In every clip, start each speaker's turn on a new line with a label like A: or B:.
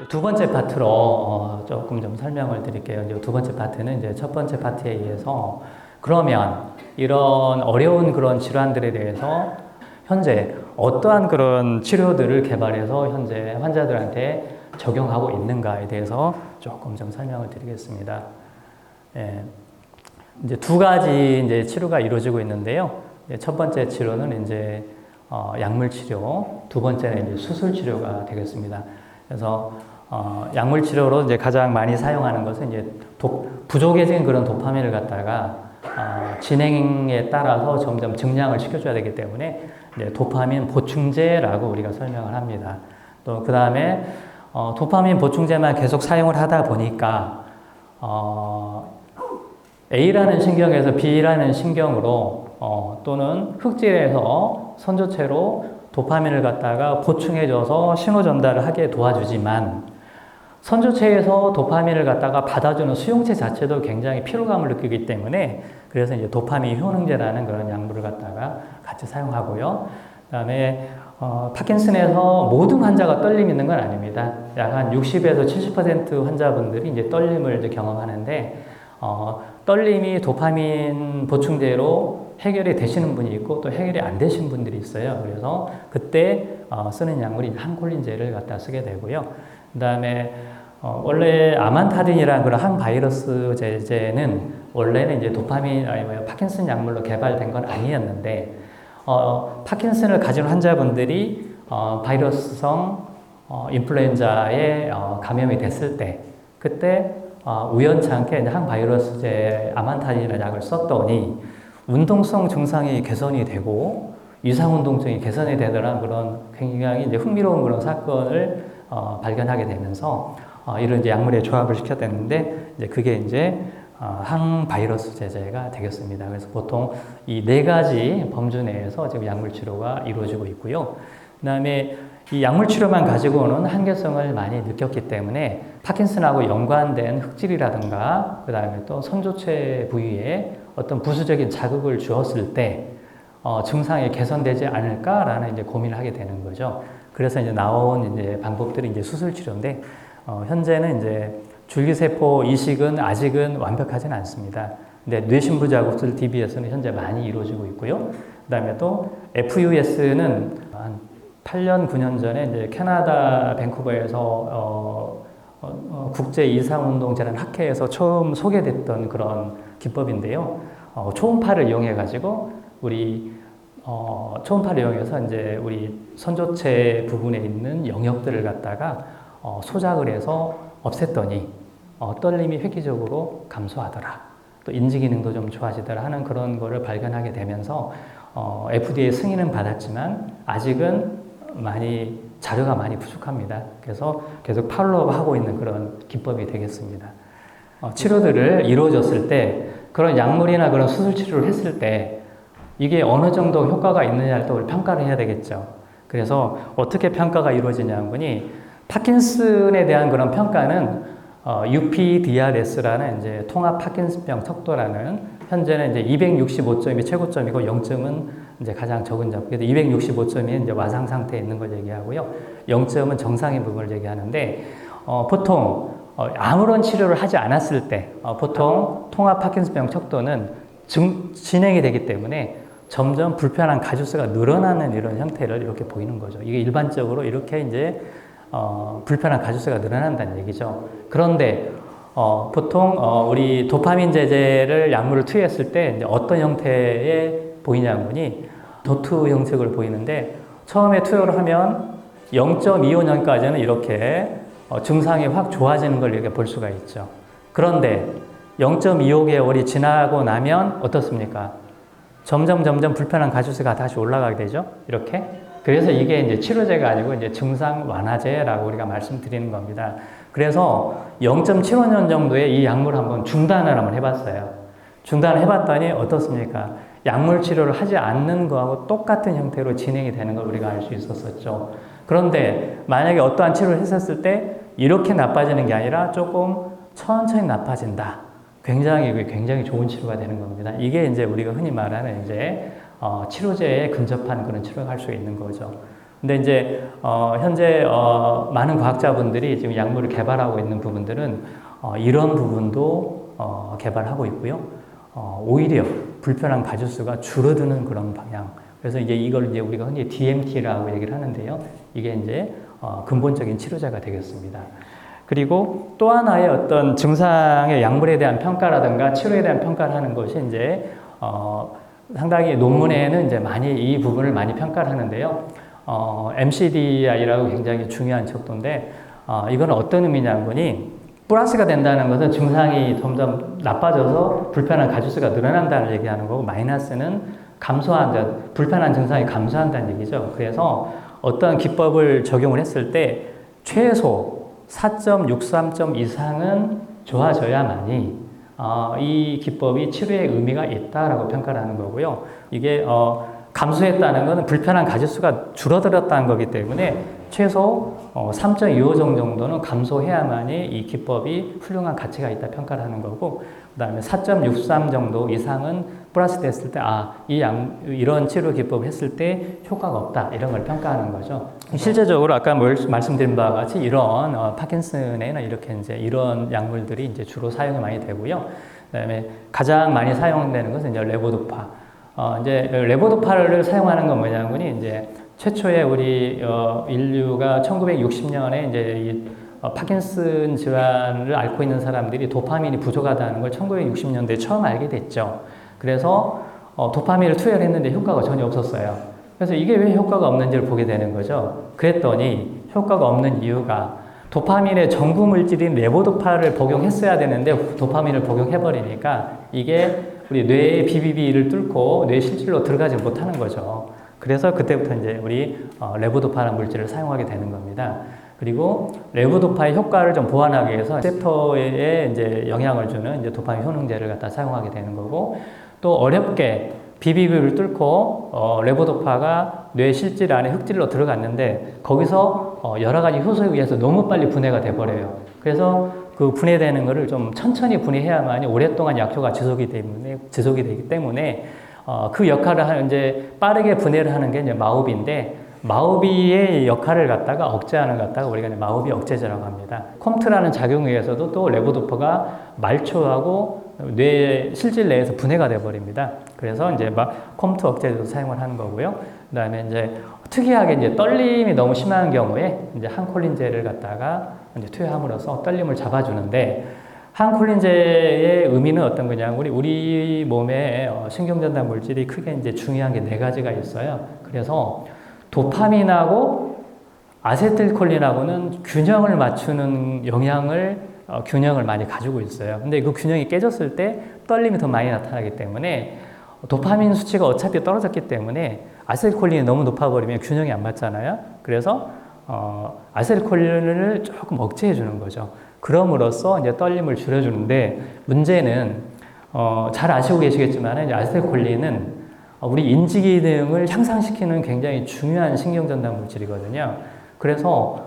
A: 두 번째 파트로 조금 좀 설명을 드릴게요. 이제 두 번째 파트는 이제 첫 번째 파트에 의해서 그러면 이런 어려운 그런 질환들에 대해서 현재 어떠한 그런 치료들을 개발해서 현재 환자들한테 적용하고 있는가에 대해서 조금 좀 설명을 드리겠습니다. 예. 이제 두 가지 이제 치료가 이루어지고 있는데요. 첫 번째 치료는 이제 약물 치료, 두 번째는 이제 수술 치료가 되겠습니다. 그래서 약물 치료로 이제 가장 많이 사용하는 것은 이제 부족해진 그런 도파민을 갖다가 진행에 따라서 점점 증량을 시켜줘야 되기 때문에 이제 도파민 보충제라고 우리가 설명을 합니다. 또 그 다음에 도파민 보충제만 계속 사용을 하다 보니까 A라는 신경에서 B라는 신경으로 또는 흑질에서 선조체로 도파민을 갖다가 보충해줘서 신호 전달을 하게 도와주지만 선조체에서 도파민을 갖다가 받아주는 수용체 자체도 굉장히 피로감을 느끼기 때문에 그래서 이제 도파민 효능제라는 그런 약물을 갖다가 같이 사용하고요. 그다음에 파킨슨에서 모든 환자가 떨림이 있는 건 아닙니다. 약 한 60에서 70% 환자분들이 이제 떨림을 이제 경험하는데 떨림이 도파민 보충제로 해결이 되시는 분이 있고 또 해결이 안 되신 분들이 있어요. 그래서 그때 쓰는 약물이 항콜린제를 갖다 쓰게 되고요. 그 다음에 원래 아만타딘이라는 그런 항바이러스 제제는 원래는 이제 도파민 파킨슨 약물로 개발된 건 아니었는데 파킨슨을 가진 환자분들이 바이러스성 인플루엔자에 감염이 됐을 때 그때 우연찮게 항바이러스제 아만타딘이라는 약을 썼더니 운동성 증상이 개선이 되고 이상운동증이 개선이 되더라는 그런 굉장히 이제 흥미로운 그런 사건을 발견하게 되면서 이런 이제 약물에 조합을 시켰는데 이제 그게 이제 항바이러스 제제가 되겠습니다. 그래서 보통 이 네 가지 범주 내에서 지금 약물 치료가 이루어지고 있고요. 그다음에 이 약물 치료만 가지고는 한계성을 많이 느꼈기 때문에 파킨슨하고 연관된 흑질이라든가 그다음에 또 선조체 부위에 어떤 부수적인 자극을 주었을 때 증상이 개선되지 않을까라는 이제 고민을 하게 되는 거죠. 그래서 이제 나온 이제 방법들이 이제 수술 치료인데 현재는 이제 줄기세포 이식은 아직은 완벽하지는 않습니다. 근데 뇌신부 자극술 DBS는 현재 많이 이루어지고 있고요. 그다음에 또 FUS는 한 8년, 9년 전에 이제 캐나다 밴쿠버에서 국제 이상운동제라는 학회에서 처음 소개됐던 그런 기법인데요. 초음파를 이용해 가지고 우리 초음파를 이용해서 이제 우리 선조체 부분에 있는 영역들을 갖다가 소작을 해서 없앴더니 떨림이 획기적으로 감소하더라. 또 인지 기능도 좀 좋아지더라 하는 그런 거를 발견하게 되면서 FDA 승인은 받았지만 아직은 자료가 많이 부족합니다. 그래서 계속 팔로우하고 있는 그런 기법이 되겠습니다. 치료들을 이루어졌을 때 그런 약물이나 그런 수술 치료를 했을 때 이게 어느 정도 효과가 있느냐를 또 평가를 해야 되겠죠. 그래서 어떻게 평가가 이루어지냐는 거니 파킨슨에 대한 그런 평가는 UPDRS라는 이제 통합 파킨슨병 척도라는 현재는 이제 265점이 최고점이고 0점은 이제 가장 적은 점. 그래서 265점이 이제 와상 상태에 있는 걸 얘기하고요. 0점은 정상인 부분을 얘기하는데 보통 아무런 치료를 하지 않았을 때 보통 통합 파킨슨병 척도는 진행이 되기 때문에 점점 불편한 가주수가 늘어나는 이런 형태를 이렇게 보이는 거죠. 이게 일반적으로 이렇게 이제 불편한 가주수가 늘어난다는 얘기죠. 그런데 보통 우리 도파민 제제를 약물을 투여했을 때 이제 어떤 형태의 보이냐는 거니 도트 형식을 보이는데 처음에 투여를 하면 0.25년까지는 이렇게 증상이 확 좋아지는 걸 이렇게 볼 수가 있죠. 그런데 0.25개월이 지나고 나면 어떻습니까? 점점 불편한 가주수가 다시 올라가게 되죠. 이렇게. 그래서 이게 이제 치료제가 아니고 이제 증상 완화제라고 우리가 말씀드리는 겁니다. 그래서 0.75년 정도의 이 약물을 한번 중단을 한번 해봤어요. 중단을 해봤더니 어떻습니까? 약물 치료를 하지 않는 거하고 똑같은 형태로 진행이 되는 걸 우리가 알 수 있었었죠. 그런데 만약에 어떠한 치료를 했었을 때 이렇게 나빠지는 게 아니라 조금 천천히 나빠진다. 굉장히 좋은 치료가 되는 겁니다. 이게 이제 우리가 흔히 말하는 이제 치료제에 근접한 그런 치료가 할 수 있는 거죠. 근데 이제 현재 많은 과학자분들이 지금 약물을 개발하고 있는 부분들은 이런 부분도 개발하고 있고요. 오히려 불편한 가짓수가 줄어드는 그런 방향. 그래서 이제 이걸 이제 우리가 흔히 DMT라고 얘기를 하는데요. 이게 이제 근본적인 치료제가 되겠습니다. 그리고 또 하나의 어떤 증상의 약물에 대한 평가라든가 치료에 대한 평가를 하는 것이 이제 상당히 논문에는 이제 많이 이 부분을 많이 평가를 하는데요. MCDI라고 굉장히 중요한 척도인데 이건 어떤 의미냐는 거니 플러스가 된다는 것은 증상이 점점 나빠져서 불편한 가짓수가 늘어난다는 얘기하는 거고 마이너스는 감소한다, 불편한 증상이 감소한다는 얘기죠. 그래서 어떤 기법을 적용을 했을 때 최소 4.63점 이상은 좋아져야만이 이 기법이 치료에 의미가 있다라고 평가를 하는 거고요. 이게 감소했다는 것은 불편한 가짓수가 줄어들었다는 거기 때문에 최소 3.25 정도는 감소해야만이 이 기법이 훌륭한 가치가 있다 평가를 하는 거고 그 다음에 4.63 정도 이상은 플러스 됐을 때 이런 치료 기법을 했을 때 효과가 없다 이런 걸 평가하는 거죠. 실제적으로 아까 말씀드린 바와 같이 이런 파킨슨에는 이렇게 이제 이런 약물들이 이제 주로 사용이 많이 되고요. 그다음에 가장 많이 사용되는 것은 이제 레보도파. 이제 레보도파를 사용하는 건 뭐냐면이 이제 최초에 우리 인류가 1960년에 이제 이 파킨슨 질환을 앓고 있는 사람들이 도파민이 부족하다는 걸 1960년대에 처음 알게 됐죠. 그래서 도파민을 투여를 했는데 효과가 전혀 없었어요. 그래서 이게 왜 효과가 없는지를 보게 되는 거죠. 그랬더니 효과가 없는 이유가 도파민의 전구 물질인 레보도파를 복용했어야 되는데 도파민을 복용해버리니까 이게 우리 뇌의 BBB를 뚫고 뇌 실질로 들어가지 못하는 거죠. 그래서 그때부터 이제 우리 레보도파라는 물질을 사용하게 되는 겁니다. 그리고 레보도파의 효과를 좀 보완하기 위해서 리셉터에 이제 영향을 주는 이제 도파민 효능제를 갖다 사용하게 되는 거고 또 어렵게 BBB를 뚫고 레보도파가 뇌 실질 안에 흑질로 들어갔는데 거기서 여러 가지 효소에 의해서 너무 빨리 분해가 돼버려요. 그래서 그 분해되는 거를 좀 천천히 분해해야만이 오랫동안 약효가 지속이 되기 때문에 그 역할을 이제 빠르게 분해를 하는 게 이제 마우비인데 마우비의 역할을 갖다가 억제하는 것 갖다가 우리가 마우비 억제제라고 합니다. 콤트라는 작용에 의해서도 또 레보도파가 말초하고 뇌 실질 내에서 분해가 돼 버립니다. 그래서 이제 콤트 억제제도 사용을 하는 거고요. 그다음에 이제 특이하게 이제 떨림이 너무 심한 경우에 이제 항콜린제를 갖다가 이제 투여함으로써 떨림을 잡아주는데 항콜린제의 의미는 어떤 거냐? 우리 몸에 신경전달 물질이 크게 이제 중요한 게 4가지가 있어요. 그래서 도파민하고 아세틸콜린하고는 균형을 맞추는 균형을 많이 가지고 있어요. 근데 그 균형이 깨졌을 때 떨림이 더 많이 나타나기 때문에 도파민 수치가 어차피 떨어졌기 때문에 아세틸콜린이 너무 높아버리면 균형이 안 맞잖아요. 그래서 아세틸콜린을 조금 억제해 주는 거죠. 그럼으로써 이제 떨림을 줄여주는데 문제는 잘 아시고 계시겠지만 이제 아세틸콜린은 우리 인지 기능을 향상시키는 굉장히 중요한 신경전달 물질이거든요. 그래서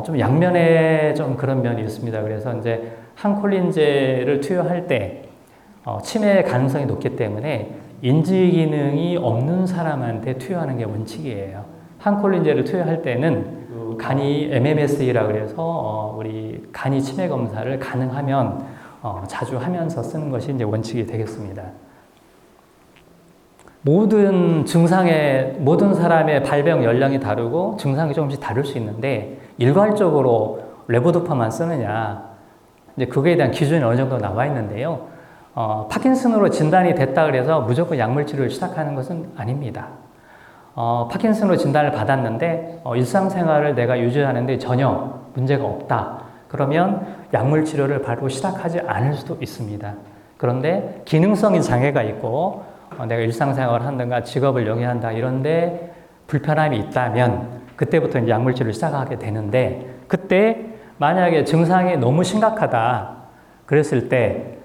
A: 좀 양면에 좀 그런 면이 있습니다. 그래서 이제 항콜린제를 투여할 때 치매 가능성이 높기 때문에 인지 기능이 없는 사람한테 투여하는 게 원칙이에요. 항콜린제를 투여할 때는 간이 MMSE라 그래서 우리 간이 치매 검사를 가능하면 자주 하면서 쓰는 것이 이제 원칙이 되겠습니다. 모든 사람의 발병 연령이 다르고 증상이 조금씩 다를 수 있는데 일괄적으로 레보도파만 쓰느냐 이제 그거에 대한 기준이 어느 정도 나와 있는데요. 파킨슨으로 진단이 됐다 그래서 무조건 약물 치료를 시작하는 것은 아닙니다. 파킨슨으로 진단을 받았는데 일상생활을 내가 유지하는데 전혀 문제가 없다. 그러면 약물 치료를 바로 시작하지 않을 수도 있습니다. 그런데 기능성인 장애가 있고 내가 일상생활을 한다든가 직업을 영위한다 이런데 불편함이 있다면 그때부터 이제 약물 치료를 시작하게 되는데 그때 만약에 증상이 너무 심각하다 그랬을 때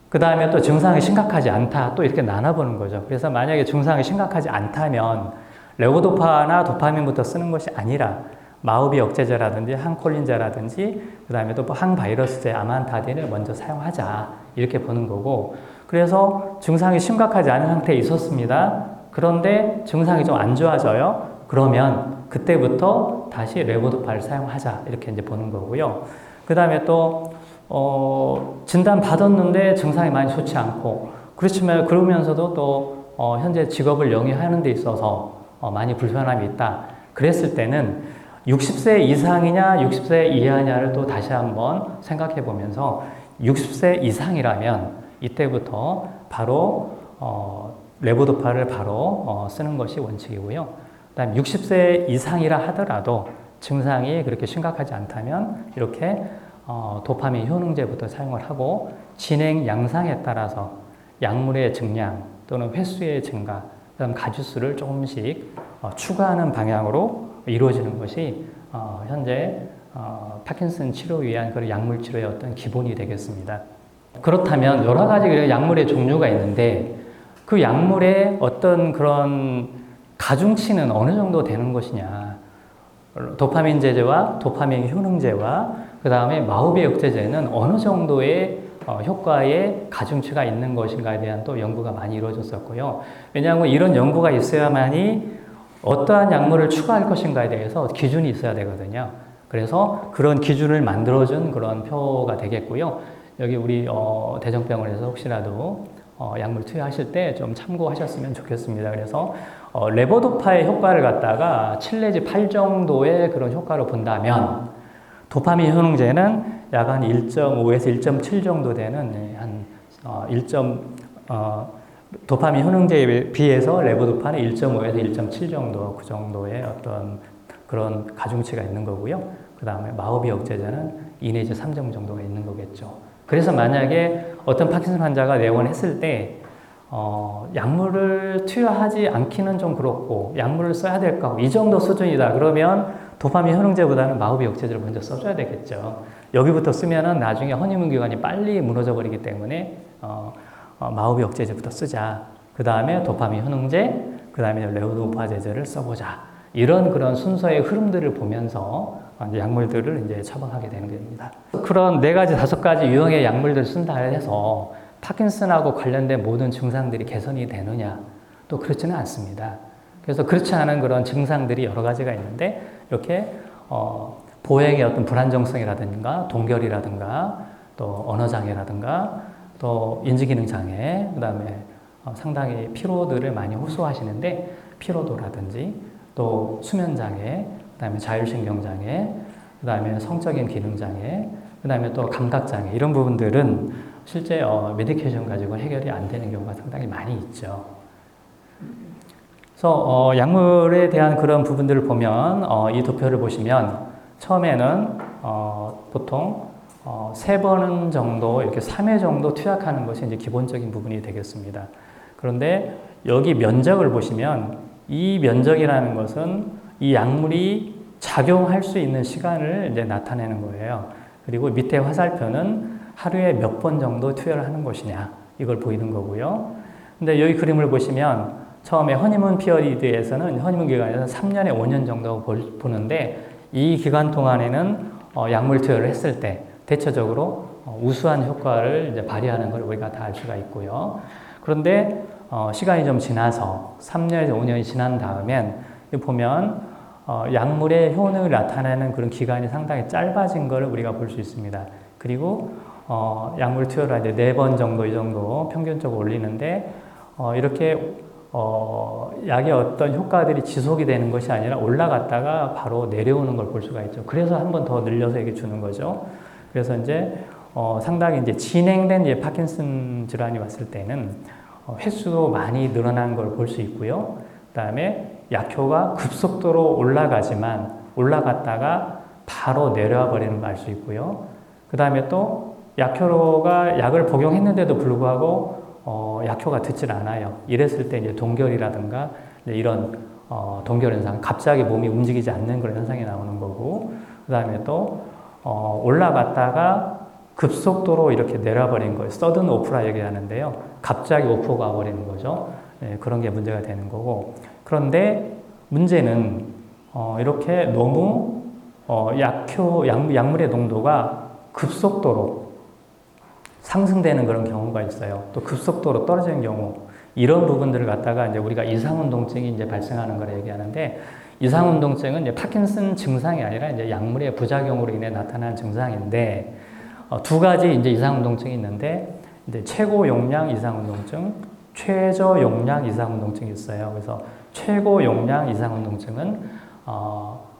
A: 그 다음에 또 증상이 심각하지 않다 또 이렇게 나눠보는 거죠. 그래서 만약에 증상이 심각하지 않다면 레보도파나 도파민부터 쓰는 것이 아니라 마우비 억제제라든지 항콜린제라든지 그 다음에 또 항바이러스제 아만타딘을 먼저 사용하자 이렇게 보는 거고 그래서 증상이 심각하지 않은 상태에 있었습니다. 그런데 증상이 좀 안 좋아져요. 그러면 그때부터 다시 레보도파를 사용하자 이렇게 이제 보는 거고요. 그 다음에 또 진단 받았는데 증상이 많이 좋지 않고 그렇지만 그러면서도 또 현재 직업을 영위하는 데 있어서 많이 불편함이 있다. 그랬을 때는 60세 이상이냐 60세 이하냐를 또 다시 한번 생각해 보면서 60세 이상이라면 이때부터 바로 레보도파를 바로 쓰는 것이 원칙이고요. 그다음 60세 이상이라 하더라도 증상이 그렇게 심각하지 않다면 이렇게 도파민 효능제부터 사용을 하고 진행 양상에 따라서 약물의 증량 또는 횟수의 증가, 그다음 가지수를 조금씩 추가하는 방향으로 이루어지는 것이 현재 파킨슨 치료 위한 그런 약물 치료의 어떤 기본이 되겠습니다. 그렇다면 여러 가지 약물의 종류가 있는데 그 약물의 어떤 그런 가중치는 어느 정도 되는 것이냐. 도파민 제제와 도파민 효능제와 그 다음에 마후비 억제제는 어느 정도의 효과의 가중치가 있는 것인가에 대한 또 연구가 많이 이루어졌었고요. 왜냐하면 이런 연구가 있어야만이 어떠한 약물을 추가할 것인가에 대해서 기준이 있어야 되거든요. 그래서 그런 기준을 만들어준 그런 표가 되겠고요. 여기 우리 대정병원에서 혹시라도 약물 투여하실 때 좀 참고하셨으면 좋겠습니다. 그래서 레보도파의 효과를 갖다가 7 내지 8 정도의 그런 효과로 본다면 도파민 효능제는 약 한 1.5에서 1.7 정도 되는 도파민 효능제에 비해서 레보도파는 1.5에서 1.7 정도 그 정도의 어떤 그런 가중치가 있는 거고요. 그 다음에 마후비 억제제는 2 내지 3 정도가 있는 거겠죠. 그래서 만약에 어떤 파킨슨 환자가 내원했을 때 약물을 투여하지 않기는 좀 그렇고 약물을 써야 될까 이 정도 수준이다 그러면 도파민 효능제보다는 마후비 억제제를 먼저 써줘야 되겠죠. 여기부터 쓰면은 나중에 허니문 기관이 빨리 무너져 버리기 때문에 마후비 억제제부터 쓰자. 그 다음에 도파민 효능제, 그 다음에 레보도파 제제를 써보자. 이런 그런 순서의 흐름들을 보면서 약물들을 이제 처방하게 되는 겁니다. 그런 4가지, 5가지 유형의 약물들을 쓴다 해서 파킨슨하고 관련된 모든 증상들이 개선이 되느냐? 또 그렇지는 않습니다. 그래서 그렇지 않은 그런 증상들이 여러 가지가 있는데 이렇게 보행의 어떤 불안정성이라든가 동결이라든가 또 언어장애라든가 또 인지기능장애, 그 다음에 상당히 피로들을 많이 호소하시는데 피로도라든지 또 수면장애, 그 다음에 자율신경장애, 그 다음에 성적인 기능장애, 그 다음에 또 감각장애 이런 부분들은 실제 메디케이션 가지고 해결이 안 되는 경우가 상당히 많이 있죠. 그래서 약물에 대한 그런 부분들을 보면 이 도표를 보시면 처음에는 보통 3번 정도 이렇게 3회 정도 투약하는 것이 이제 기본적인 부분이 되겠습니다. 그런데 여기 면적을 보시면 이 면적이라는 것은 이 약물이 작용할 수 있는 시간을 이제 나타내는 거예요. 그리고 밑에 화살표는 하루에 몇 번 정도 투여를 하는 것이냐 이걸 보이는 거고요. 근데 여기 그림을 보시면 처음에 허니문 피어리드에서는 허니문 기간에서 3년에 5년 정도 보는데 이 기간 동안에는 약물 투여를 했을 때 대체적으로 우수한 효과를 이제 발휘하는 걸 우리가 다 알 수가 있고요. 그런데 시간이 좀 지나서 3년에서 5년이 지난 다음엔 보면 약물의 효능을 나타내는 그런 기간이 상당히 짧아진 걸 우리가 볼 수 있습니다. 그리고 약물 투여를 이제 4번 정도 이 정도 평균적으로 올리는데 이렇게 약의 어떤 효과들이 지속이 되는 것이 아니라 올라갔다가 바로 내려오는 걸 볼 수가 있죠. 그래서 한 번 더 늘려서 이렇게 주는 거죠. 그래서 이제 상당히 이제 진행된 이제 파킨슨 질환이 왔을 때는 횟수도 많이 늘어난 걸 볼 수 있고요. 그다음에 약효가 급속도로 올라가지만 올라갔다가 바로 내려와 버리는 걸 알 수 있고요. 그다음에 또 약효가 약을 복용했는데도 불구하고 약효가 듣질 않아요. 이랬을 때 이제 동결이라든가 이런 동결 현상, 갑자기 몸이 움직이지 않는 그런 현상이 나오는 거고, 그 다음에 또 올라갔다가 급속도로 이렇게 내려버린 거예요. 서든 오프라 얘기하는데요. 갑자기 오프가 와버리는 거죠. 그런 게 문제가 되는 거고. 그런데 문제는 이렇게 너무 약물의 농도가 급속도로 상승되는 그런 경우가 있어요. 또 급속도로 떨어지는 경우. 이런 부분들을 갖다가 이제 우리가 이상운동증이 이제 발생하는 걸 얘기하는데 이상운동증은 이제 파킨슨 증상이 아니라 이제 약물의 부작용으로 인해 나타난 증상인데, 두 가지 이제 이상운동증이 있는데, 이제 최고 용량 이상운동증, 최저 용량 이상운동증이 있어요. 그래서 최고 용량 이상운동증은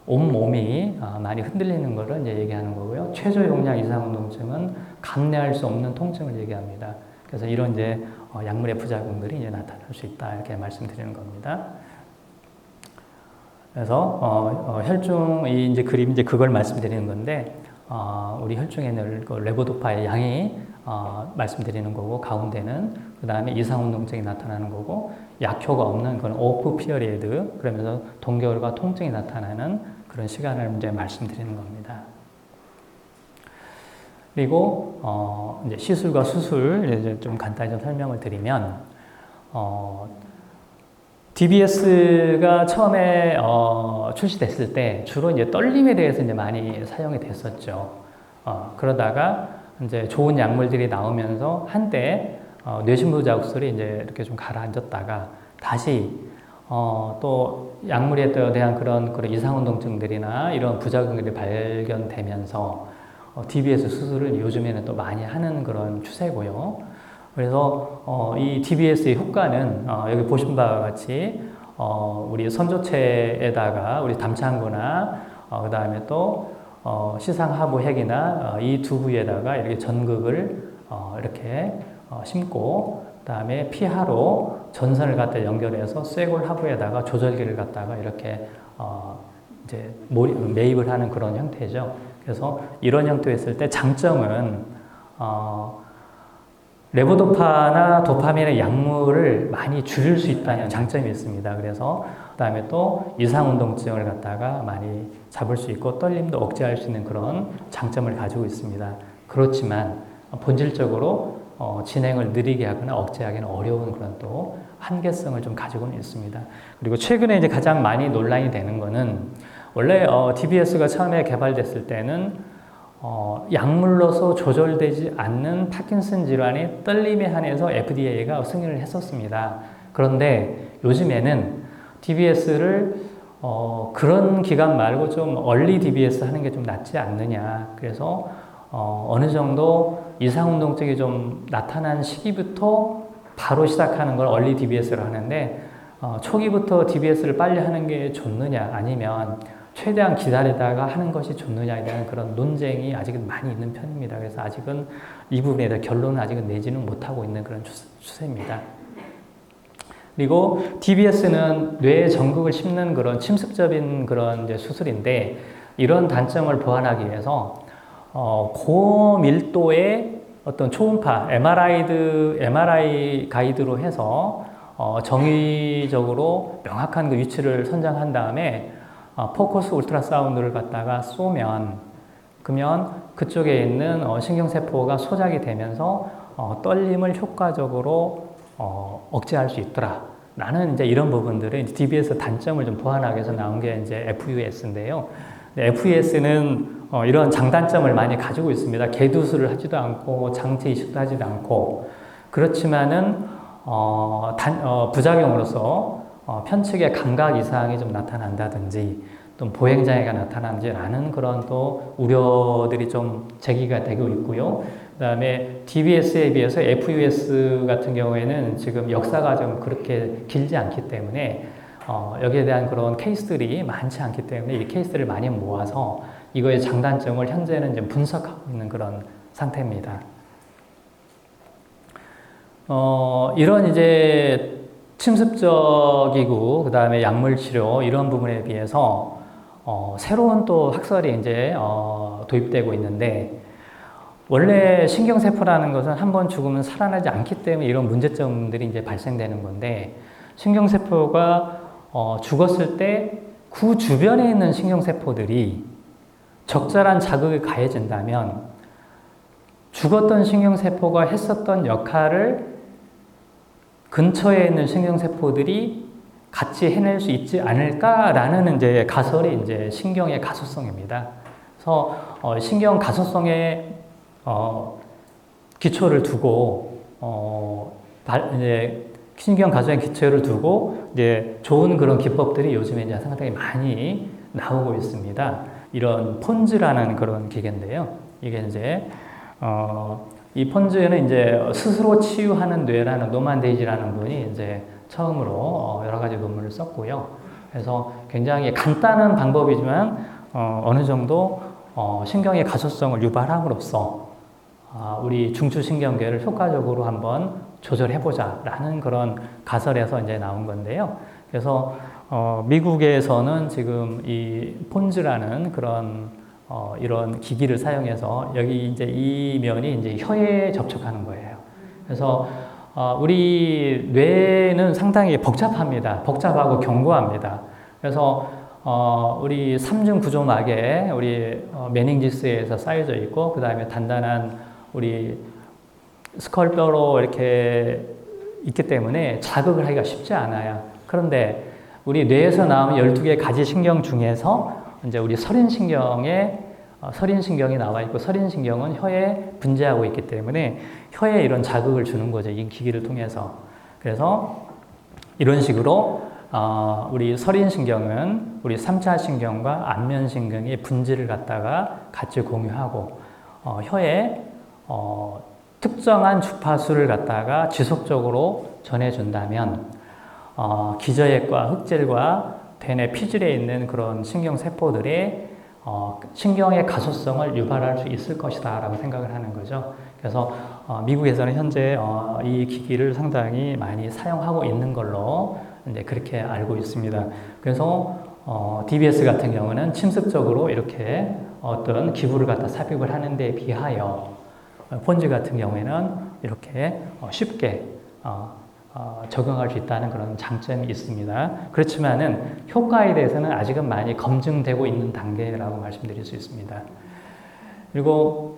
A: 온몸이 많이 흔들리는 것을 이제 얘기하는 거고요. 최저 용량 이상운동증은 감내할 수 없는 통증을 얘기합니다. 그래서 이런 이제 약물의 부작용들이 이제 나타날 수 있다 이렇게 말씀드리는 겁니다. 그래서 혈중이 이제 그림 이제 그걸 말씀드리는 건데, 우리 혈중에 있는 그 레보도파의 양이 말씀드리는 거고, 가운데는 그 다음에 이상운동증이 나타나는 거고, 약효가 없는 그런 오프 피어리드, 그러면서 동결과 통증이 나타나는 그런 시간을 이제 말씀드리는 겁니다. 그리고 이제 시술과 수술 이제 좀 간단히 좀 설명을 드리면, DBS가 처음에 출시됐을 때 주로 이제 떨림에 대해서 이제 많이 사용이 됐었죠. 그러다가 이제 좋은 약물들이 나오면서 한때 뇌신부 자극술이 이제 이렇게 좀 가라앉았다가 다시 또 약물에 대한 그런 이상운동증들이나 이런 부작용들이 발견되면서 DBS 수술을 요즘에는 또 많이 하는 그런 추세고요. 그래서 이 DBS의 효과는 여기 보신 바와 같이 우리 선조체에다가 우리 담창부나 그 다음에 또 시상하부핵이나 이 두 부위에다가 이렇게 전극을 이렇게 심고, 그 다음에 피하로 전선을 갖다 연결해서 쇄골 하부에다가 조절기를 갖다가 이렇게 이제 매입을 하는 그런 형태죠. 그래서 이런 형태였을 때 장점은 레보도파나 도파민의 약물을 많이 줄일 수 있다는 장점이 있습니다. 그래서 그 다음에 또 이상운동증을 갖다가 많이 잡을 수 있고 떨림도 억제할 수 있는 그런 장점을 가지고 있습니다. 그렇지만 본질적으로 진행을 느리게 하거나 억제하기는 어려운 그런 또 한계성을 좀 가지고는 있습니다. 그리고 최근에 이제 가장 많이 논란이 되는 거는, 원래 DBS가 처음에 개발됐을 때는 약물로서 조절되지 않는 파킨슨 질환의 떨림에 한해서 FDA가 승인을 했었습니다. 그런데 요즘에는 DBS를 그런 기간 말고 좀 얼리 DBS 하는 게 좀 낫지 않느냐. 그래서 어느 정도 이상운동증이 좀 나타난 시기부터 바로 시작하는 걸 얼리 DBS를 하는데, 초기부터 DBS를 빨리 하는 게 좋느냐, 아니면 최대한 기다리다가 하는 것이 좋느냐에 대한 그런 논쟁이 아직은 많이 있는 편입니다. 그래서 아직은 이 부분에 대한 결론을 아직은 내지는 못하고 있는 그런 추세입니다. 그리고 DBS는 뇌에 전극을 심는 그런 침습적인 그런 이제 수술인데, 이런 단점을 보완하기 위해서 고밀도의 어떤 초음파, MRI 가이드로 해서 정의적으로 명확한 그 위치를 선정한 다음에 포커스 울트라사운드를 갖다가 쏘면, 그러면 그쪽에 있는 신경세포가 소작이 되면서 떨림을 효과적으로 억제할 수 있더라. 라는 이제 이런 부분들은 DBS 단점을 좀 보완하기 위해서 나온 게 이제 FUS인데요. FUS는 이런 장단점을 많이 가지고 있습니다. 개두술을 하지도 않고 장치 이식도 하지도 않고, 그렇지만은 부작용으로서 편측의 감각 이상이 좀 나타난다든지 또 보행장애가 나타나는지라는 그런 또 우려들이 좀 제기가 되고 있고요. 그 다음에 DBS에 비해서 FUS 같은 경우에는 지금 역사가 좀 그렇게 길지 않기 때문에 여기에 대한 그런 케이스들이 많지 않기 때문에 이 케이스를 많이 모아서 이거의 장단점을 현재는 이제 분석하고 있는 그런 상태입니다. 이런 이제 침습적이고 그 다음에 약물 치료 이런 부분에 비해서 새로운 또 학설이 이제 도입되고 있는데, 원래 신경세포라는 것은 한번 죽으면 살아나지 않기 때문에 이런 문제점들이 이제 발생되는 건데, 신경세포가 죽었을 때 그 주변에 있는 신경세포들이 적절한 자극이 가해진다면 죽었던 신경세포가 했었던 역할을 근처에 있는 신경세포들이 같이 해낼 수 있지 않을까라는 이제 가설이 이제 신경의 가소성입니다. 그래서 신경 가소성에 기초를 두고 이제 신경 가소의 기초를 두고 이제 좋은 그런 기법들이 요즘에 이제 상당히 많이 나오고 있습니다. 이런 폰즈라는 그런 기계인데요. 이게 이제 이 폰즈는 이제 스스로 치유하는 뇌라는 노만 데이지라는 분이 이제 처음으로 여러 가지 논문을 썼고요. 그래서 굉장히 간단한 방법이지만 어느 정도 신경의 가소성을 유발함으로써 우리 중추신경계를 효과적으로 한번 조절해보자라는 그런 가설에서 이제 나온 건데요. 그래서 미국에서는 지금 이 폰즈라는 그런 이런 기기를 사용해서 여기 이제 이 면이 이제 혀에 접촉하는 거예요. 그래서 우리 뇌는 상당히 복잡합니다. 복잡하고 견고합니다. 그래서 우리 삼중 구조막에 우리 메닝지스에서 쌓여져 있고 그 다음에 단단한 우리 스컬뼈로 이렇게 있기 때문에 자극을 하기가 쉽지 않아요. 그런데 우리 뇌에서 나오는 12개 가지 신경 중에서 이제 우리 서린신경이 나와 있고 서린신경은 혀에 분재하고 있기 때문에 혀에 이런 자극을 주는 거죠. 이 기기를 통해서. 그래서 이런 식으로 우리 서린신경은 우리 3차 신경과 안면신경의 분지를 갖다가 같이 공유하고 혀에 특정한 주파수를 갖다가 지속적으로 전해준다면 기저핵과 흑질과 대뇌 피질에 있는 그런 신경세포들의 신경의 가소성을 유발할 수 있을 것이다 라고 생각을 하는 거죠. 그래서 미국에서는 현재 이 기기를 상당히 많이 사용하고 있는 걸로 이제 그렇게 알고 있습니다. 그래서 DBS 같은 경우는 침습적으로 이렇게 어떤 기구를 갖다 삽입을 하는 데 비하여 폰즈 같은 경우에는 이렇게 쉽게 적용할 수 있다는 그런 장점이 있습니다. 그렇지만은 효과에 대해서는 아직은 많이 검증되고 있는 단계라고 말씀드릴 수 있습니다. 그리고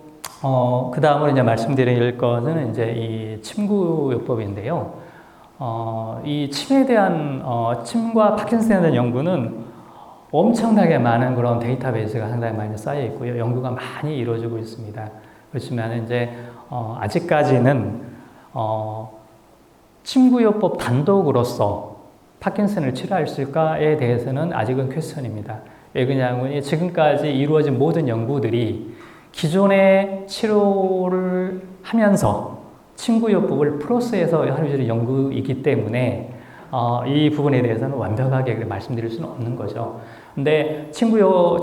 A: 그 다음으로 이제 말씀드릴 것은 이제 이 침구요법인데요. 이 침에 대한 침과 파킨슨에 대한 연구는 엄청나게 많은 그런 데이터베이스가 상당히 많이 쌓여 있고요. 연구가 많이 이루어지고 있습니다. 그렇지만 이제 아직까지는 침구요법 단독으로서 파킨슨을 치료할 수 있을까에 대해서는 아직은 퀘스천입니다. 왜 그러냐면 지금까지 이루어진 모든 연구들이 기존의 치료를 하면서 침구요법을 플러스해서 하는 연구이기 때문에 이 부분에 대해서는 완벽하게 말씀드릴 수는 없는 거죠. 근데 침구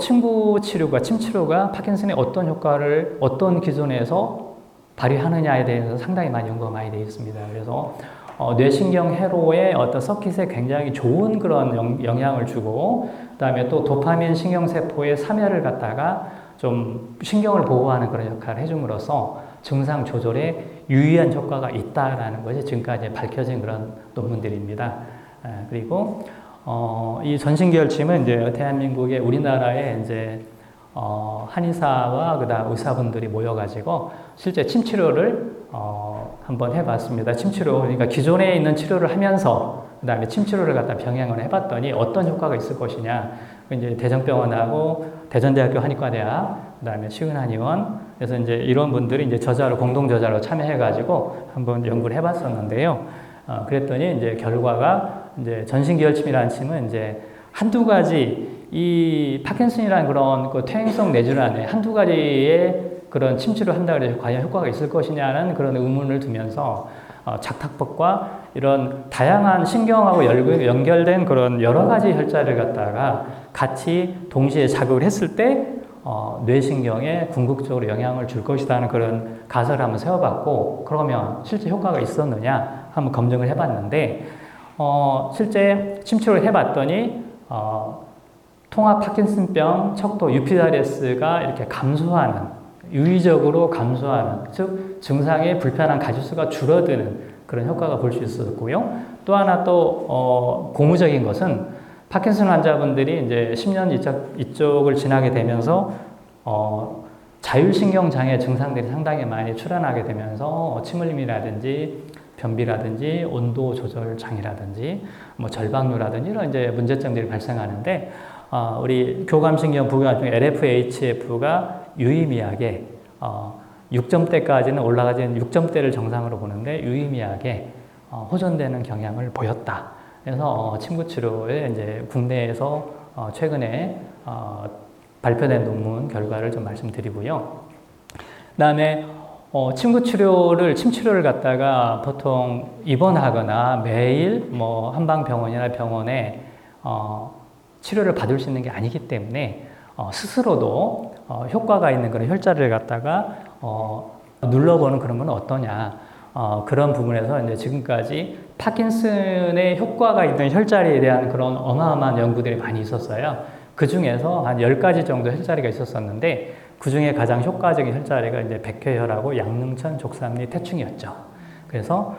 A: 치료가, 침 치료가 파킨슨에 어떤 효과를 어떤 기준에서 발휘하느냐에 대해서 상당히 많이 연구가 많이 되어 있습니다. 그래서 뇌신경 회로의 어떤 서킷에 굉장히 좋은 그런 영향을 주고, 그 다음에 또 도파민 신경세포의 사멸을 갖다가 좀 신경을 보호하는 그런 역할을 해줌으로써 증상 조절에 유의한 효과가 있다라는 것이 지금까지 밝혀진 그런 논문들입니다. 그리고 이 전신계열침은 이제 대한민국의 우리나라에 이제 한의사와 그다음 의사분들이 모여가지고 실제 침 치료를 한번 해봤습니다. 침 치료, 그러니까 기존에 있는 치료를 하면서 그다음에 침 치료를 갖다 병행을 해봤더니 어떤 효과가 있을 것이냐. 이제 대전병원하고 대전대학교 한의과대학, 그다음에 시은한의원, 그래서 이제 이런 분들이 이제 공동 저자로 참여해가지고 한번 연구를 해봤었는데요. 그랬더니 이제 결과가 이제 전신계열침이라는 침은 이제 한두 가지 이 파킨슨이라는 그런 그 퇴행성 뇌질환에 한두 가지의 그런 침치료 한다고 해서 과연 효과가 있을 것이냐는 그런 의문을 두면서 작탁법과 이런 다양한 신경하고 연결된 그런 여러 가지 혈자를 갖다가 같이 동시에 자극을 했을 때 뇌신경에 궁극적으로 영향을 줄 것이라는 그런 가설을 한번 세워봤고, 그러면 실제 효과가 있었느냐 한번 검증을 해봤는데 실제 침치료를 해봤더니 통합 파킨슨병 척도 UPDRS가 이렇게 유의적으로 감소하는, 즉 증상의 불편한 가지수가 줄어드는 그런 효과가 볼 수 있었고요. 또 하나 또 고무적인 것은 파킨슨 환자분들이 이제 10년 이쪽을 지나게 되면서 자율신경 장애 증상들이 상당히 많이 출현하게 되면서 침 흘림이라든지 변비라든지 온도 조절 장애라든지 뭐 절박류라든지 이런 이제 문제점들이 발생하는데 우리 교감신경 부교감 중에 LFHF가 유의미하게 6점대까지는 올라가지 6점대를 정상으로 보는데 유의미하게 호전되는 경향을 보였다. 그래서 침구 치료에 이제 국내에서 최근에 발표된 논문 결과를 좀 말씀드리고요. 그다음에 침구 치료를 침치료를 갖다가 보통 입원하거나 매일 뭐 한방병원이나 병원에 치료를 받을 수 있는 게 아니기 때문에 스스로도 효과가 있는 그런 혈자리를 갖다가 눌러보는 그런 건 어떠냐. 그런 부분에서 이제 지금까지 파킨슨의 효과가 있는 혈자리에 대한 그런 어마어마한 연구들이 많이 있었어요. 그 중에서 한 10가지 정도 혈자리가 있었었는데 그 중에 가장 효과적인 혈자리가 이제 백회혈하고 양릉천, 족삼리, 태충이었죠. 그래서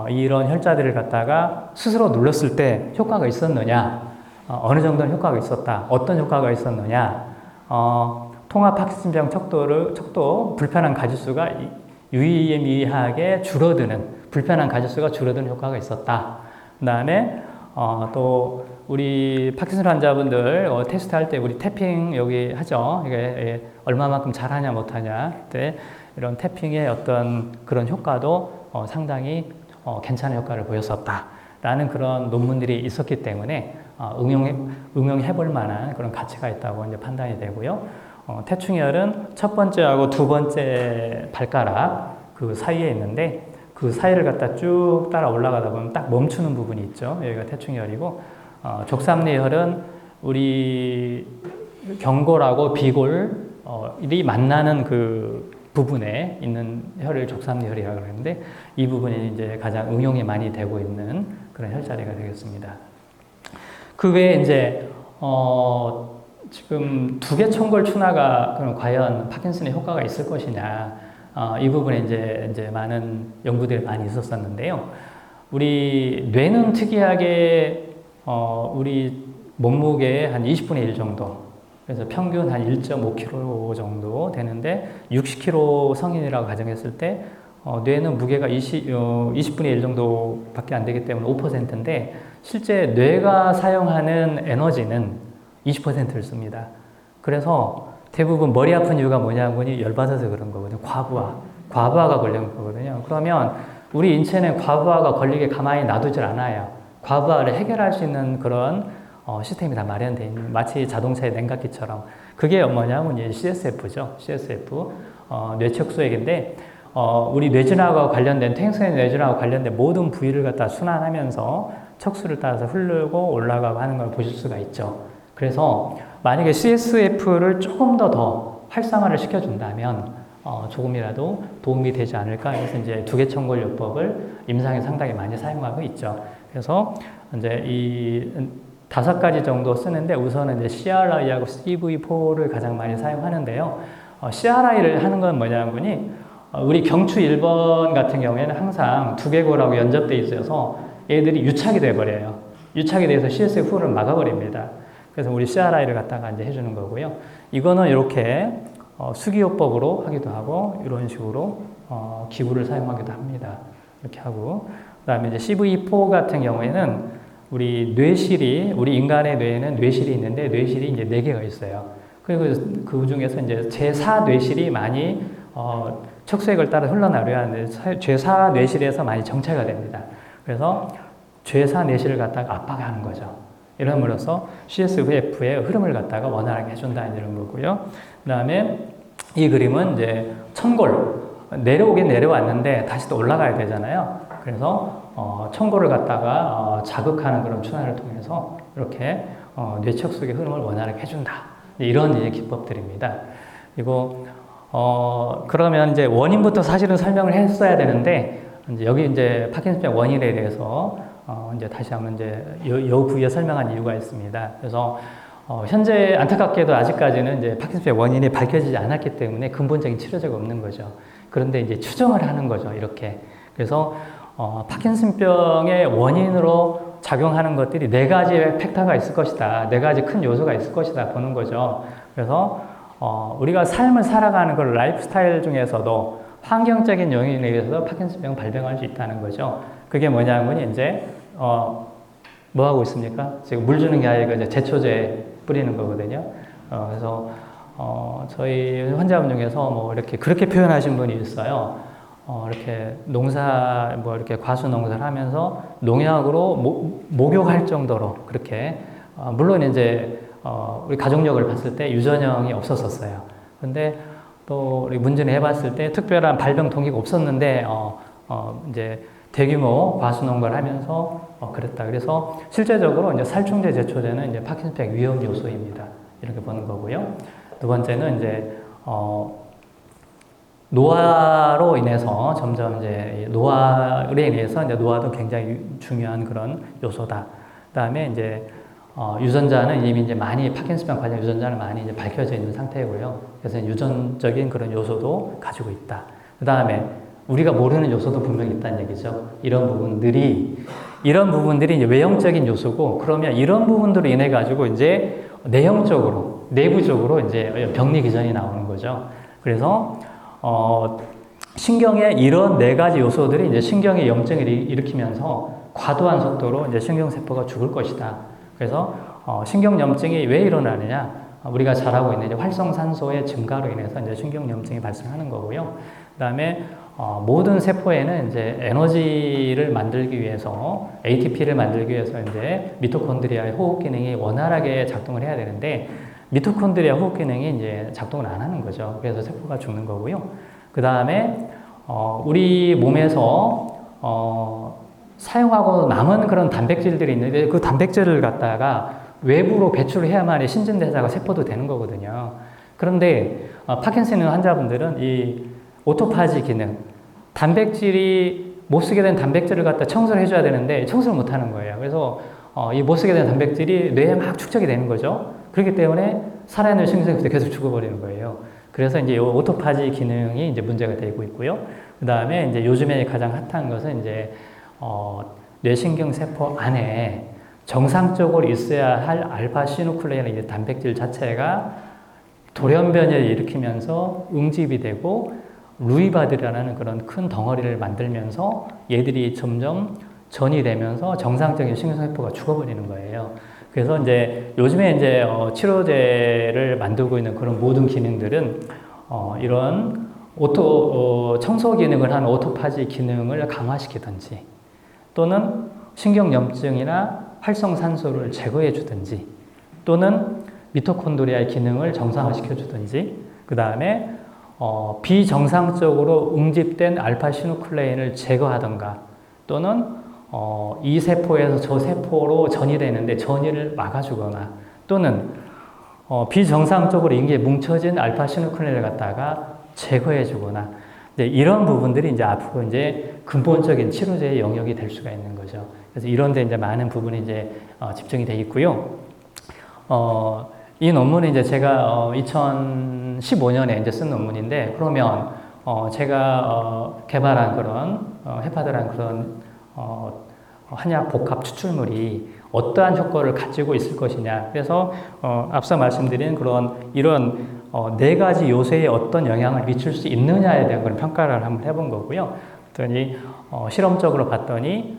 A: 이런 혈자리를 갖다가 스스로 눌렀을 때 효과가 있었느냐, 어느 정도는 효과가 있었다, 어떤 효과가 있었느냐, 통합 파킨슨병 척도 불편한 가지수가 유의미하게 줄어드는 불편한 가지수가 줄어드는 효과가 있었다. 그다음에 또 우리 파킨슨 환자분들 테스트할 때 우리 태핑 여기 하죠. 이게 얼마만큼 잘하냐 못하냐 때 이런 태핑의 어떤 그런 효과도 상당히 괜찮은 효과를 보였었다라는 그런 논문들이 있었기 때문에 응용해 볼 만한 그런 가치가 있다고 이제 판단이 되고요. 태충혈은 첫 번째하고 두 번째 발가락 그 사이에 있는데 그 사이를 갖다 쭉 따라 올라가다 보면 딱 멈추는 부분이 있죠. 여기가 태충혈이고 족삼리혈은 우리 경골하고 비골이 만나는 그 부분에 있는 혈을 족삼리혈이라고 하는데 이 부분이 이제 가장 응용이 많이 되고 있는 그런 혈자리가 되겠습니다. 그 외에 이제 지금 두개천골 춘하가 그럼 과연 파킨슨의 효과가 있을 것이냐 이 부분에 이제 많은 연구들이 많이 있었었는데요. 우리 뇌는 특이하게 우리 몸무게의 한 20분의 1 정도, 그래서 평균 한 1.5kg 정도 되는데 60kg 성인이라고 가정했을 때 뇌는 무게가 20분의 1 정도밖에 안 되기 때문에 5%인데 실제 뇌가 사용하는 에너지는 20%를 씁니다. 그래서 대부분 머리 아픈 이유가 뭐냐면 열받아서 그런 거거든요. 과부하가 걸리는 거거든요. 그러면 우리 인체는 과부하가 걸리게 가만히 놔두질 않아요. 과부하를 해결할 수 있는 그런 시스템이 다 마련되어 있는, 마치 자동차의 냉각기처럼. 그게 뭐냐면 이제 CSF죠. CSF, 뇌척수액인데 우리 뇌진화와 관련된 퇴행성의 뇌진화와 관련된 모든 부위를 갖다 순환하면서 척수를 따라서 흐르고 올라가고 하는 걸 보실 수가 있죠. 그래서 만약에 CSF를 조금 더 활성화를 시켜준다면 조금이라도 도움이 되지 않을까 해서 이제 두개천골요법을 임상에 상당히 많이 사용하고 있죠. 그래서 이제 이 5가지 정도 쓰는데 우선은 이제 CRI하고 CV4를 가장 많이 사용하는데요. CRI를 하는 건 뭐냐면 우리 경추 1번 같은 경우에는 항상 두개골하고 연접돼 있어서 얘들이 유착이 돼버려요. 유착이 돼서 CSF를 막아버립니다. 그래서 우리 CRI를 갖다가 이제 해주는 거고요. 이거는 이렇게 수기요법으로 하기도 하고 이런 식으로 기구를 사용하기도 합니다. 이렇게 하고 그다음에 이제 CV4 같은 경우에는 우리 우리 인간의 뇌에는 뇌실이 있는데 뇌실이 이제 4개가 있어요. 그리고 그 중에서 이제 제4 뇌실이 많이 척수액을 따라 흘러나려야 하는데 제4 뇌실에서 많이 정체가 됩니다. 그래서 제4 뇌실을 갖다가 압박하는 거죠. 이름으로써 CSF의 흐름을 갖다가 원활하게 해준다 이런 거고요. 그 다음에 이 그림은 이제 천골 내려오긴 내려왔는데 다시 또 올라가야 되잖아요. 그래서 천골을 갖다가 자극하는 그런 춘환을 통해서 이렇게 뇌척수의 흐름을 원활하게 해준다. 이런 이제 기법들입니다. 그리고 그러면 이제 원인부터 사실은 설명을 했어야 되는데 이제 여기 이제 파킨슨병 원인에 대해서 이제 다시 한번 이제 요 부위에 설명한 이유가 있습니다. 그래서 현재 안타깝게도 아직까지는 이제 파킨슨병 원인이 밝혀지지 않았기 때문에 근본적인 치료제가 없는 거죠. 그런데 이제 추정을 하는 거죠. 이렇게. 그래서 파킨슨병의 원인으로 작용하는 것들이 4가지의 팩터가 있을 것이다. 4가지 큰 요소가 있을 것이다 보는 거죠. 그래서 우리가 삶을 살아가는 그 라이프 스타일 중에서도 환경적인 요인에 의해서 파킨슨병을 발병할 수 있다는 거죠. 그게 뭐냐면 이제 뭐 하고 있습니까? 지금 물 주는 게 아니고 이제 제초제 뿌리는 거거든요. 그래서 저희 환자분 중에서 뭐 이렇게 그렇게 표현하신 분이 있어요. 이렇게 뭐 이렇게 과수 농사를 하면서 농약으로 목욕할 정도로 그렇게, 물론 이제, 우리 가족력을 봤을 때 유전형이 없었었어요. 근데 또 우리 문진을 해봤을 때 특별한 발병 동기가 없었는데, 이제 대규모 과수 농가를 하면서 그랬다. 그래서 실제적으로 이제 살충제 제초제는 이제 파킨슨병 위험 요소입니다. 이렇게 보는 거고요. 두 번째는 이제, 노화로 인해서 점점 이제 노화로 인해서 이제 노화도 굉장히 중요한 그런 요소다. 그다음에 이제 유전자는 이미 이제 많이 파킨슨병 관련 유전자는 많이 이제 밝혀져 있는 상태고요. 그래서 유전적인 그런 요소도 가지고 있다. 그다음에 우리가 모르는 요소도 분명히 있다는 얘기죠. 이런 부분들이 이제 외형적인 요소고, 그러면 이런 부분들로 인해 가지고 이제 내형적으로, 내부적으로 이제 병리 기전이 나오는 거죠. 그래서 신경의 이런 네 가지 요소들이 이제 신경의 염증을 일으키면서 과도한 속도로 이제 신경세포가 죽을 것이다. 그래서 신경염증이 왜 일어나느냐? 우리가 잘 알고 있는 이제 활성산소의 증가로 인해서 이제 신경염증이 발생하는 거고요. 그다음에 모든 세포에는 이제 에너지를 만들기 위해서, ATP를 만들기 위해서 이제 미토콘드리아의 호흡 기능이 원활하게 작동을 해야 되는데, 미토콘드리아 호흡 기능이 이제 작동을 안 하는 거죠. 그래서 세포가 죽는 거고요. 그 다음에 우리 몸에서 사용하고 남은 그런 단백질들이 있는데, 그 단백질을 갖다가 외부로 배출을 해야만 신진대사가 세포도 되는 거거든요. 그런데 파킨슨 환자분들은 이 오토파지 기능, 단백질이 못 쓰게 된 단백질을 갖다 청소를 해줘야 되는데 청소를 못 하는 거예요. 그래서 이 못 쓰게 된 단백질이 뇌에 막 축적이 되는 거죠. 그렇기 때문에 살아있는 신경세포도 계속 죽어버리는 거예요. 그래서 이제 이 오토파지 기능이 이제 문제가 되고 있고요. 그 다음에 이제 요즘에 가장 핫한 것은 이제 뇌신경세포 안에 정상적으로 있어야 할 알파시누클레인이라는 단백질 자체가 돌연변이를 일으키면서 응집이 되고 루이바드라는 그런 큰 덩어리를 만들면서 얘들이 점점 전이 되면서 정상적인 신경세포가 죽어버리는 거예요. 그래서 이제 요즘에 이제 치료제를 만들고 있는 그런 모든 기능들은 이런 청소 기능을 하는 오토파지 기능을 강화시키든지, 또는 신경염증이나 활성산소를 제거해 주든지, 또는 미토콘드리아의 기능을 정상화시켜 주든지, 그 다음에 비정상적으로 응집된 알파시누클레인을 제거하던가, 또는 이 세포에서 저 세포로 전이되는데 전이를 막아주거나, 또는 비정상적으로 인기에 뭉쳐진 알파시누클레인을 갖다가 제거해주거나, 이런 부분들이 이제 앞으로 이제 근본적인 치료제의 영역이 될 수가 있는 거죠. 그래서 이런 데 이제 많은 부분이 이제 집중이 되어 있고요. 이 논문은 이제 제가 2015년에 이제 쓴 논문인데, 그러면 제가 개발한 그런 헤파드란 그런 한약 복합 추출물이 어떠한 효과를 가지고 있을 것이냐. 그래서 앞서 말씀드린 이런 네 가지 요소에 어떤 영향을 미칠 수 있느냐에 대한 그런 평가를 한번 해본 거고요. 그랬더니 실험적으로 봤더니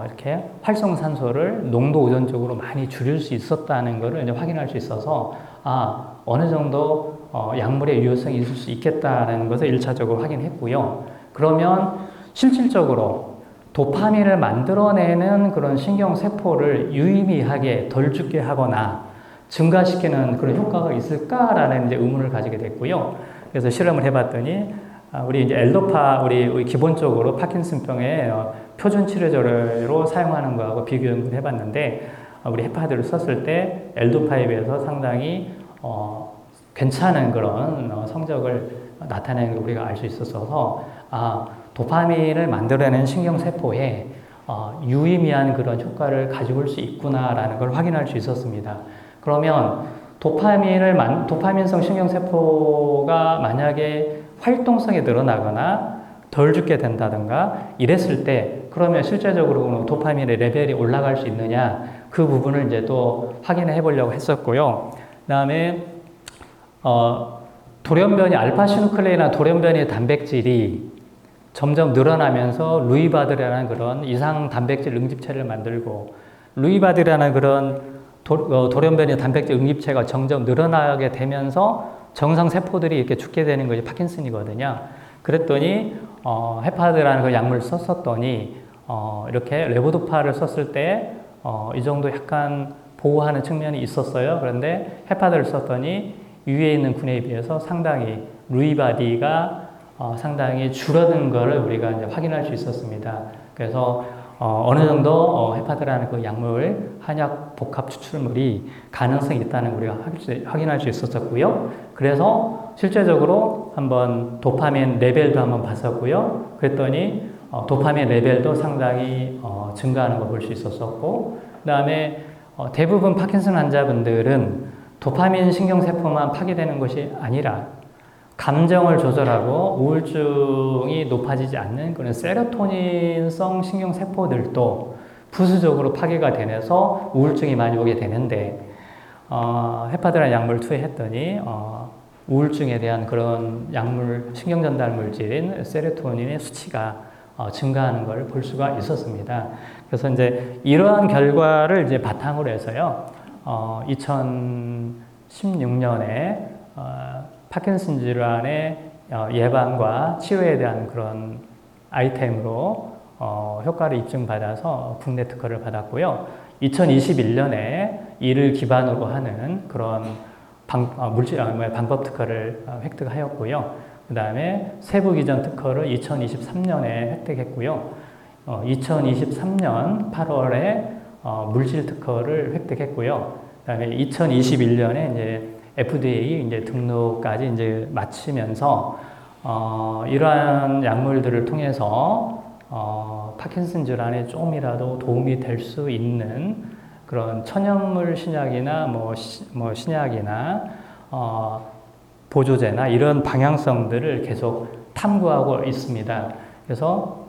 A: 이렇게 활성산소를 농도 의존적으로 많이 줄일 수 있었다는 것을 이제 확인할 수 있어서, 어느 정도 약물의 유효성이 있을 수 있겠다는 것을 1차적으로 확인했고요. 그러면 실질적으로 도파민을 만들어내는 그런 신경세포를 유의미하게 덜 죽게 하거나 증가시키는 그런 효과가 있을까라는 이제 의문을 가지게 됐고요. 그래서 실험을 해봤더니, 우리 이제 엘도파, 우리 기본적으로 파킨슨병의 표준 치료제로 사용하는 거하고 비교 연구를 해봤는데, 우리 헤파드를 썼을 때 엘도파에 비해서 상당히 괜찮은 그런 성적을 나타내는 걸 우리가 알 수 있었어서, 도파민을 만들어내는 신경세포에 유의미한 그런 효과를 가지고 올 수 있구나라는 걸 확인할 수 있었습니다. 그러면 도파민성 신경세포가 만약에 활동성이 늘어나거나 덜 죽게 된다든가 이랬을 때, 그러면 실제적으로 도파민의 레벨이 올라갈 수 있느냐, 그 부분을 이제 또 확인해 보려고 했었고요. 그 다음에 돌연변이 알파시누클레인이나 돌연변이 단백질이 점점 늘어나면서 루이바드라는 그런 이상 단백질 응집체를 만들고, 루이바드라는 그런 돌연변이 단백질 응집체가 점점 늘어나게 되면서 정상 세포들이 이렇게 죽게 되는 것이 파킨슨이거든요. 그랬더니 헤파드라는 그 약물을 썼었더니 이렇게 레보도파를 썼을 때 이 정도 약간 보호하는 측면이 있었어요. 그런데 헤파드를 썼더니 위에 있는 군에 비해서 상당히 루이바디가 상당히 줄어든 것을 우리가 이제 확인할 수 있었습니다. 그래서 어느 정도 헤파드라는 그 약물 한약 복합 추출물이 가능성이 있다는 우리가 확인할 수 있었고요. 그래서 실제적으로 한번 도파민 레벨도 한번 봤었고요. 그랬더니 도파민 레벨도 상당히 증가하는 걸 볼 수 있었고, 그 다음에 대부분 파킨슨 환자분들은 도파민 신경세포만 파괴되는 것이 아니라 감정을 조절하고 우울증이 높아지지 않는 그런 세로토닌성 신경세포들도 부수적으로 파괴가 되면서 우울증이 많이 오게 되는데, 헤파드라는 약물을 투여했더니 우울증에 대한 그런 약물, 신경전달 물질인 세로토닌의 수치가 증가하는 걸 볼 수가 있었습니다. 그래서 이제 이러한 결과를 이제 바탕으로 해서요, 2016년에 파킨슨 질환의 예방과 치료에 대한 그런 아이템으로 효과를 입증받아서 국내 특허를 받았고요. 2021년에 이를 기반으로 하는 그런 방법 특허를 획득하였고요. 그 다음에 세부 기전 특허를 2023년에 획득했고요. 2023년 8월에 물질 특허를 획득했고요. 그 다음에 2021년에 이제 FDA 이제 등록까지 이제 마치면서 이러한 약물들을 통해서 파킨슨 질환에 조금이라도 도움이 될 수 있는 그런 천연물 신약이나 신약이나 보조제나 이런 방향성들을 계속 탐구하고 있습니다. 그래서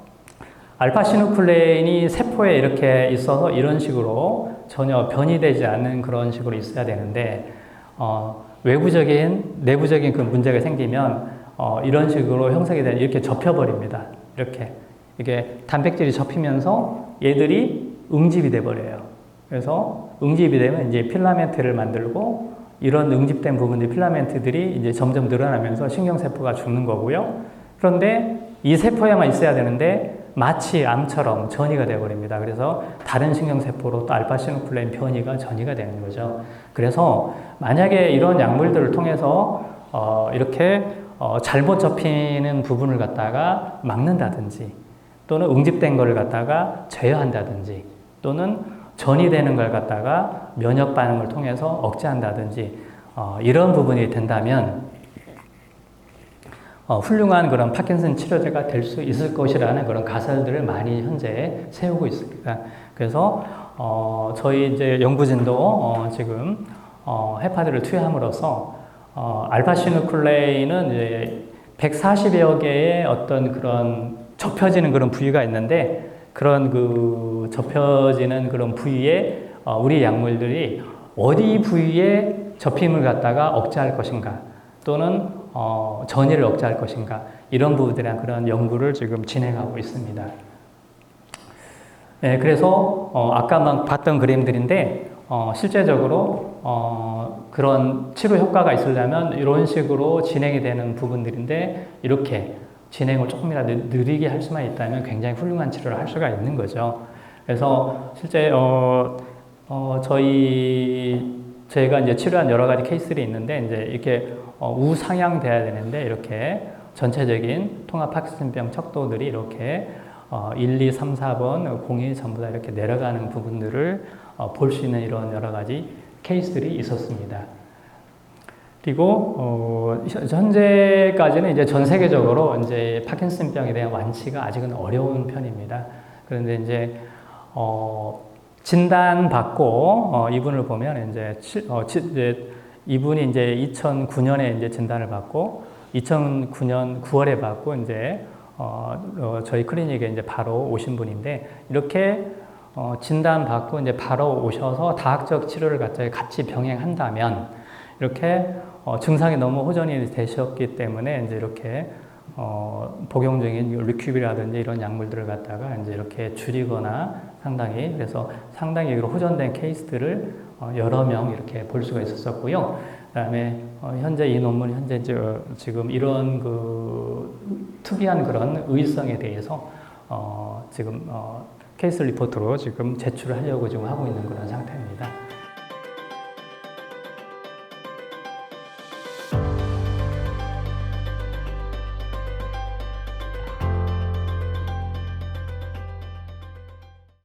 A: 알파시누클레인이 세포에 이렇게 있어서 이런 식으로 전혀 변이되지 않는 그런 식으로 있어야 되는데, 외부적인, 내부적인 그 문제가 생기면 이런 식으로 형성이 되면 이렇게 접혀버립니다. 이렇게. 이게 단백질이 접히면서 얘들이 응집이 돼버려요. 그래서 응집이 되면 이제 필라멘트를 만들고, 이런 응집된 부분들 필라멘트들이 이제 점점 늘어나면서 신경세포가 죽는 거고요. 그런데 이 세포에만 있어야 되는데 마치 암처럼 전이가 되어버립니다. 그래서 다른 신경세포로 또 알파시누클레인 변이가 전이가 되는 거죠. 그래서 만약에 이런 약물들을 통해서 이렇게 잘못 접히는 부분을 갖다가 막는다든지, 또는 응집된 것을 갖다가 제어한다든지, 또는 전이되는 걸 갖다가 면역 반응을 통해서 억제한다든지 이런 부분이 된다면 훌륭한 그런 파킨슨 치료제가 될 수 있을 것이라는 그런 가설들을 많이 현재 세우고 있습니다. 그래서 저희 이제 연구진도 지금 헤파드를 투여함으로써 알파시누클레인은 이제 140여 개의 어떤 그런 접혀지는 그런 부위가 있는데, 그런 그 접혀지는 그런 부위에 우리 약물들이 어디 부위에 접힘을 갖다가 억제할 것인가, 또는 전이를 억제할 것인가, 이런 부분들에 대한 그런 연구를 지금 진행하고 있습니다. 네, 그래서 아까 막 봤던 그림들인데 실제적으로 그런 치료 효과가 있으려면 이런 식으로 진행이 되는 부분들인데, 이렇게 진행을 조금이라도 느리게 할 수만 있다면 굉장히 훌륭한 치료를 할 수가 있는 거죠. 그래서 실제 저희가 이제 치료한 여러 가지 케이스들이 있는데, 이제 이렇게 우상향돼야 되는데, 이렇게 전체적인 통합 파킨슨병 척도들이 이렇게 1, 2, 3, 4번 공이 전부 다 이렇게 내려가는 부분들을 볼 수 있는 이런 여러 가지 케이스들이 있었습니다. 그리고 현재까지는 이제 전 세계적으로 이제 파킨슨병에 대한 완치가 아직은 어려운 편입니다. 그런데 이제 진단받고 이분을 보면 이제 이분이 이제 2009년에 이제 진단을 받고 2009년 9월에 받고 이제 저희 클리닉에 이제 바로 오신 분인데, 이렇게 진단받고 이제 바로 오셔서 다학적 치료를 같이 병행한다면, 이렇게 증상이 너무 호전이 되셨기 때문에 이제 이렇게 복용 중인 리큐비라든지 이런 약물들을 갖다가 이제 이렇게 줄이거나 그래서 상당히 호전된 케이스들을 여러 명 이렇게 볼 수가 있었고요. 그다음에 현재 이 논문이 현재 지금 이런 특이한 그런 의성에 대해서 지금 케이스 리포트로 지금 제출을 하려고 지금 하고 있는 그런 상태입니다.